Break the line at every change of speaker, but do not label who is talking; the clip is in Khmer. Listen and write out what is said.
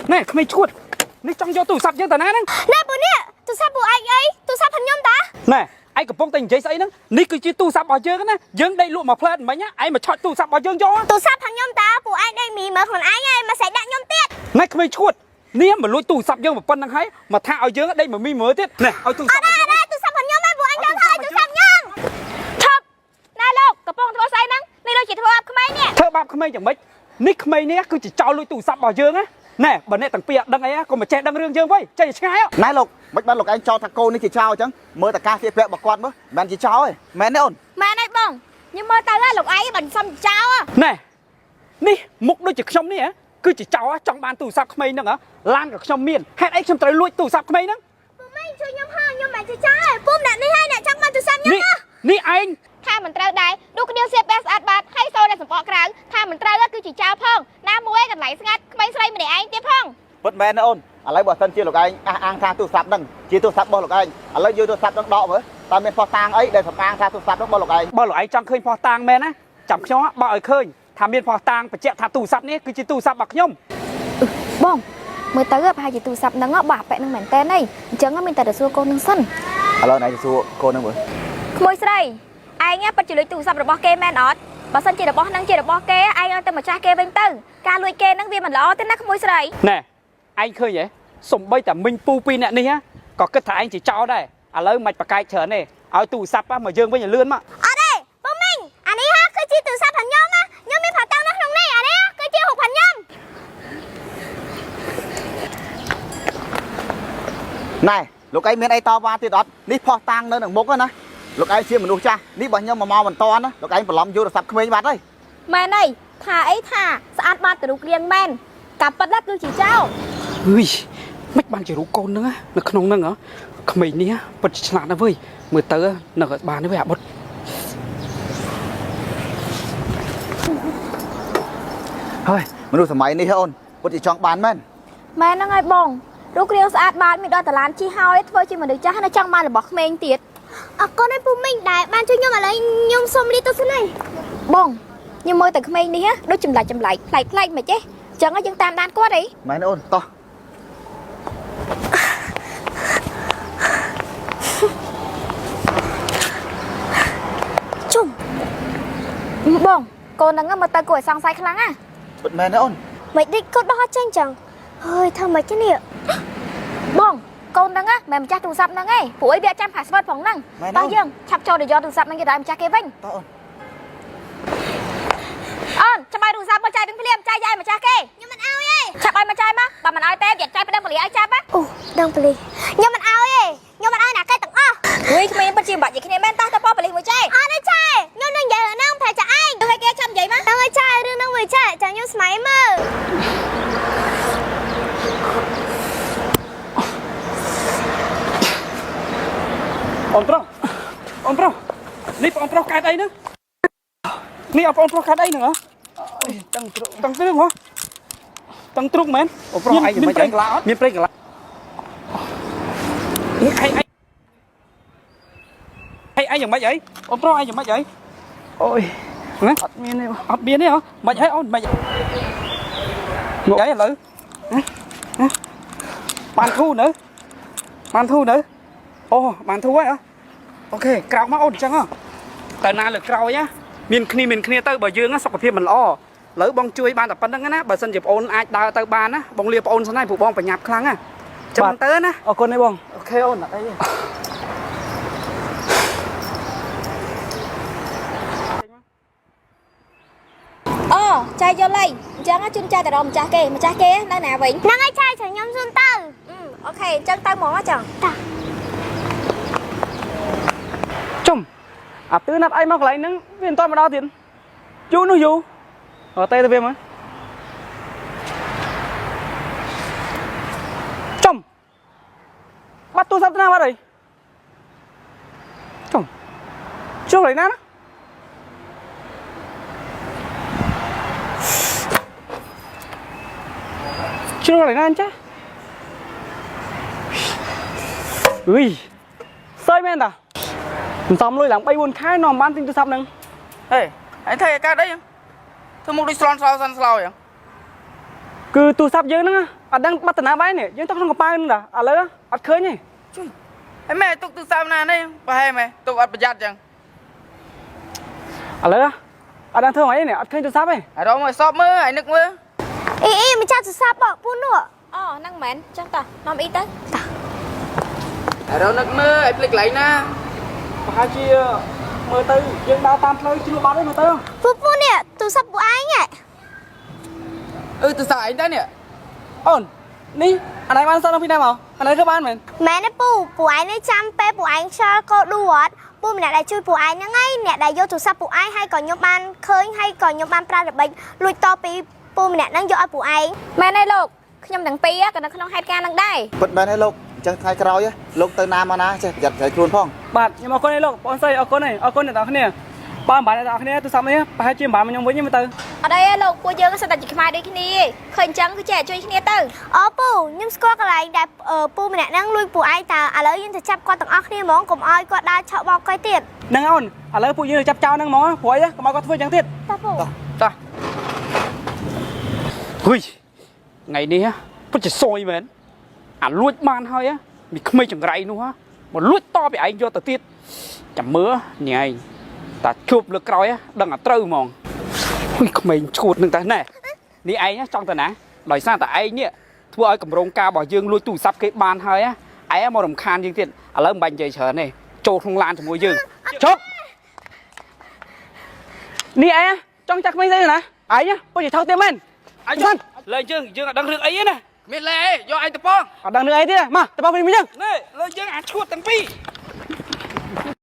nè không chuột nè trong vô tủ sập dương tờ ná nè
nè bố nè tủ sập bố anh ấy tủ sập thằng nhom ta
nè ai cầm bông tình giấy sấy nè nè cứ chỉ tủ sập bao dương nè dương đây lụa mà phơi mấy nhá ai mà chọn tủ sập bao dương cho
tủ sập thằng nhom ta bố anh đây mì mở còn anh ấy mà sẽ đạn nhom tiết
nè không chuột nè mà lụi tủ sập dương mà phân đang hay mà thà ở dương ở đây mà mi mới tiết nè ở tủ sập
đây tủ sập thằng nhom bố anh đâu thôi tủ sập nhom chụp nè lộc cầm bông thua say nắng nè đâu chỉ thua ập không mấy nè
thơ bạp không mấy chẳng mấy nè không mấy nè cứ chỉ cho lụi tủ sập bao dương á nè bữa nay thằng pia đằng ấy còn mà che đằng riêng dương với chơi ngay á
nãy lục bách ban lục anh cho thằng côนี่chỉ trao chứ mơ thằng ca kia vẽ bọc quạt bớt bạn chỉ trao ấy mẹ nè ôn
mẹ này bông nhưng mà tao là lộc ấy bẩn xăm trao á
nè nè mục đôi chỉ trong nè á cứ chỉ cháu á trong bàn tủ sập không mấy nữa á lan cả trong miền hết ấy trong tới lụi tủ sập không mấy nữa
bố mình chơi nhom hơn nhưng mà chỉ trao bố nè này hay nè trong bàn tủ sập nhom á
nè anh
ថាមិនត្រូវដែរនោះគ្នាសៀបបែស្អាតបាតហើយសូនតែសម្បកក្រៅថាមិនត្រូវគឺជាចោលផងណាមួយកន្លែងស្ងាត់ក្មេងស្រីម្នាក់ឯងទៀតផង
បិទមែនណាអូនឥឡូវបើសិនជាលោកឯងអះអាងថាទូរស័ព្ទហ្នឹងជាទូរស័ព្ទរបស់លោកឯងឥឡូវយកទូរស័ព្ទហ្នឹងដកមើលតើមានផុសតាងអីដែលសម្អាងថាទូរស័ព្ទហ្នឹងរបស់លោកឯង
បើលោកឯងចង់ឃើញផុសតាងមែនណាចាំខ្ញុំបើឲ្យឃើញថាមានផុសតាងបញ្ជាក់ថាទូរស័ព្ទនេះគឺជាទូរស័ព្ទរបស់ខ្ញុំ
បងមើលទៅប្រហែលជាទូរស័ព្ទហ្នឹងបាក់ប៉ែហ្នឹងមែនតើអីអញ្ចឹងមានតែទៅសួរកូននឹងសិនឥ
ឡូវណៃទៅសួរកូនហ្នឹងមើល
ក្មួយស្រីឯងពិតជាលួចទូរស័ព្ទរបស់គេមែនអត់បើសិនជារបស់ហ្នឹងជារបស់គេឯងឲ្យទៅម្ចាស់គេវិញទៅការលួចគេហ្នឹងវាមិនល្អទេណាក្មួយស្រី
ណែឯងឃើញទេសំបីតែមីងពូពីរអ្នកនេះក៏គិតថាឯងជាចោលដែរឥឡូវមិនបកកាយច្រើនទេឲ្យទូរស័ព្ទមកយើងវិញឲ្យលឿនមក
អត់ទេបងមីងអានេះគឺជាទូរស័ព្ទរបស់ខ្ញុំណាខ្ញុំមានផាតាំងនៅក្នុងនេះអានេះគឺជារូបរបស់ខ្ញុំ
ណែលោកឯងមានអីតវ៉ាទៀតអត់នេះផុសតាងនៅនឹងមុខណាលោកឯងជាមនុស្សចាស់នេះបើខ្ញុំមកមិនតន់ណាលោកឯងបន្លំយកទូរស័ព្ទក្មេងបាត់ហើយ
មែនអីថាអីថាស្អាតបាត់ទៅរូបរាងមែនកាប់ប៉ិតណាគឺជាចោល
ហុយមិនបានជារូបកូនហ្នឹងនៅក្នុងហ្នឹងហ៎ក្មេងនេះពិតឆ្លាតណាស់វើយមើលទៅនៅបាននេះវាអាបុត
ហើយមនុស្សសម័យនេះអូនពិតជាចង់បានមែន
មែនហ្នឹងហើយបងរូបរាងស្អាតបាតមានដល់តឡានជីហើយធ្វើជាមនុស្សចាស់នៅចង់បានរបស់ក្មេងទៀតអរគុណឯពូមីងដែរបានជួយខ្ញុំឥឡូវខ្ញុំសុំលាទស្សន័យបងខ្ញុំមើលតែក្មេងនេះដូចចម្លែកប្លែកមិនចេះអញ្ចឹងយើងតាមដានគាត់អី
មែនអូនតោះ
ជុំបងកូនហ្នឹងមើលទៅគួរឲ្យសង្ស័យខ្លាំងណា
ពិតមែនអូន
មិនដេកគាត់បោះចេញចឹងហើយធ្វើម៉េចទេនេះបងកូនហ្នឹងមិនម្ចាស់ទូរស័ព្ទហ្នឹងឯងព្រោះអីវាចាំ password ផងហ្នឹងតោះយើងឆាប់ចូលទៅយកទូរស័ព្ទហ្នឹងគេដល់ម្ចាស់គេវិញ
តោះ
អូនចាំឲ្យទូរស័ព្ទមកចាយវិញភ្លាមចាយឲ្យម្ចាស់គេខ្ញុំមិនឲ្យទេឆាប់ឲ្យមកចាយមកបើមិនឲ្យទេយកចាយប្តឹងប៉ូលីសឲ្យចាប់ណាអូដឹងប៉ូលីសខ្ញុំមិនឲ្យទេខ្ញុំមិនឲ្យណាគេទាំងអស់វិញគ្មានពិតជាបាច់និយាយគ្នាមែនតោះទៅប៉ូលីសមួយចាយអត់ទេចាយខ្ញុំនឹងនិយាយរឿងហ្នឹងប្រហែលចាឯងទៅឲ្យគេចាំនិយាយមកទៅឲ្យចាយរឿងហ្នឹងមួយចាយចាំខ្ញុំស្មៃមើល
អូនប្រុសនេះបងប្រុសកាត់អីហ្នឹងនេះបងប្រុសកាត់អីហ្នឹងហ៎តាំងទ្រុងហ៎តាំងទ្រុងមែនបងប្រុសឯងមិនប្រេងកន្លអត់មានប្រេងកន្លនេះឯងយ៉ាងម៉េចអីអូនប្រុសឯងយ៉ាងម៉េចអីអូយណាអត់មានទេអត់មានទេហ៎មិនអីអូនមិនមកអីឥឡូវបានធូរនៅអូបានធូរហើយអូខេក្រោកមកអូនអញ្ចឹងតែណាលើក្រោយណាមានគ្នាទៅបើយើងសុខភាពមិនល្អឥឡូវបងជួយបានតែប៉ុណ្្នឹងណាបើសិនជាបងអូនអាចដើរទៅបានណាបងលាបងអូនសិនហើយព្រោះបងប្រញាប់ខ្លាំងណាចាំទៅណាអរគុណឯងបងអូខេអូនអត់អីទេ
អូចាយយកលៃអញ្ចឹងជូនចាយទៅរកម្ចាស់គេនៅណាវិញហ្នឹងហើយចាយចាំខ្ញុំជូនទៅអូខេអញ្ចឹងទៅហ្មងអញ្ចឹងតា
ជុំអាទឿណាត់អីមកកន្លែងហ្នឹងវាមិនតន់មកដល់ទៀតយូរនោះយូរអត់ទេទៅវាមើលជុំបាត់ទូរស័ព្ទទៅណាបាត់អីជុំចូលកន្លែងណាចូលកន្លែងណាអញ្ចឹងអុយសើយមែនតាមិនសមលុយឡើង3 4ខែនាំបានទិញទូរស័ព្ទហ្នឹងហេឯងធ្វើឲ្យកើតអីធ្វើមុខដូចស្លន់ស្លោសិនស្លោអញ្ចឹង គឺទូរស័ព្ទយើងហ្នឹងអត់ដឹងបាត់តាណាបាយនេះយើងទុកក្នុងកប៉ាល់ហ្នឹងតាឥឡូវអត់ឃើញទេ
ហើយម៉ែទុកទូរស័ព្ទណានេះប្រហែលម៉ែទុកអត់ប្រយ័ត្នចឹង
ឥឡូវអត់ដឹងធ្វើម៉េចនេះអត់ឃើញទូរស័ព្ទទេ
ហើយរកមកសอบមើលហើយនឹកមើល
អ៊ីមិនចាទូរស័ព្ទបងពូនោះអូហ្នឹងមែនចឹងតោះនាំអ៊ីទៅ
ហើយរកនឹកមើលឲ្យភ្លេចកន្លែងណា
ប្រហែលជាមើលទៅយើងដើរតាមផ្លូវជ្រួបាត់ទេមើលទៅ
ពូនេះទូរស័ព្ទពូឯងហ៎
ទូរស័ព្ទឯងទៅនេះ
អូននេះអានេះបានសល់ពីណាមកអានេះគឺបានមែន
មែនទេពូឯងនេះចាំពេលពូឯងខ្យល់កោដួតពូម្នាក់ដែលជួយពូឯងហ្នឹងឯងអ្នកដែលយកទូរស័ព្ទពូឯងហើយក៏ខ្ញុំបានឃើញហើយក៏ខ្ញុំបានប្រើល្បិចលួចតពីពូម្នាក់ហ្នឹងយកឲ្យពូឯងមែនទេលោកខ្ញុំទាំងពីរក៏នៅក្នុងហេតុការណ៍ហ្នឹងដែរ
ពិតមែនទេលោកអញ្ចឹងថ្ងៃក្រោយលោកទៅណាមកណាចេះប្រយ័ត្នត្រូវខ្លួនផង
បាទខ្ញុំអរគុណឯងលោកបងស្រីអរគុណឯងអរគុណអ្នកទាំងគ្នាបើមិនបានអ្នកទាំងគ្នាទូរស័ព្ទនេះប្រហែលជាមិនបានមកខ្ញុំវិញទេមើលទៅ
អត់អីទេលោកពួកយើងសិតតែជាខ្មែរដូចគ្នាឃើញអញ្ចឹងគឺចេះជួយគ្នាទៅអូពូខ្ញុំស្គាល់កន្លែងដែលពូម្នាក់ហ្នឹងលួចពូឯងតើឥឡូវយើងទៅចាប់គាត់ទាំងអស់គ្នាហ្មងកុំឲ្យគាត់ដើរឆក់បោកកុយទៀត
ហ្នឹងអូនឥឡូវពួកយើងទៅចាប់ចោលហ្នឹងហ្មងព្រោះអីកុំឲ្យគាត់ធ្វើអញ្ចឹងទៀត
តើពូ
តោះ
ហ៊ុយថ្ងៃនេះពិតជាសយមែនអាលួចបានហើយមីក្មេងចង្រៃនោះមកលួចតពីឯងយកទៅទៀតចាំមើលញ៉ៃតាជួបលើក្រោយដឹងតែត្រូវហ្មងហ៊ុយក្មេងឈួតនឹងតែណែនេះឯងចង់ទៅណាដោយសារតែឯងនេះធ្វើឲ្យកម្រងការរបស់យើងលួចទូរស័ព្ទគេបានហើយឯងមករំខានយើងទៀតឥឡូវមិនបាច់និយាយច្រើនទេចូលក្នុងឡានជាមួយយើងជប់នេះឯងចង់ចាក់ក្មេងទៅណាឯងពុតជាថោកទៀតមែនអញសិនលើយើងអត់ដឹងរឿងអីទេណា
មានលេយកឯងទៅផង
អត់ដឹងរឿងអីទៀតមកទៅបងវិញយើង
នេះលើយើងអាឈួតទាំងពីរ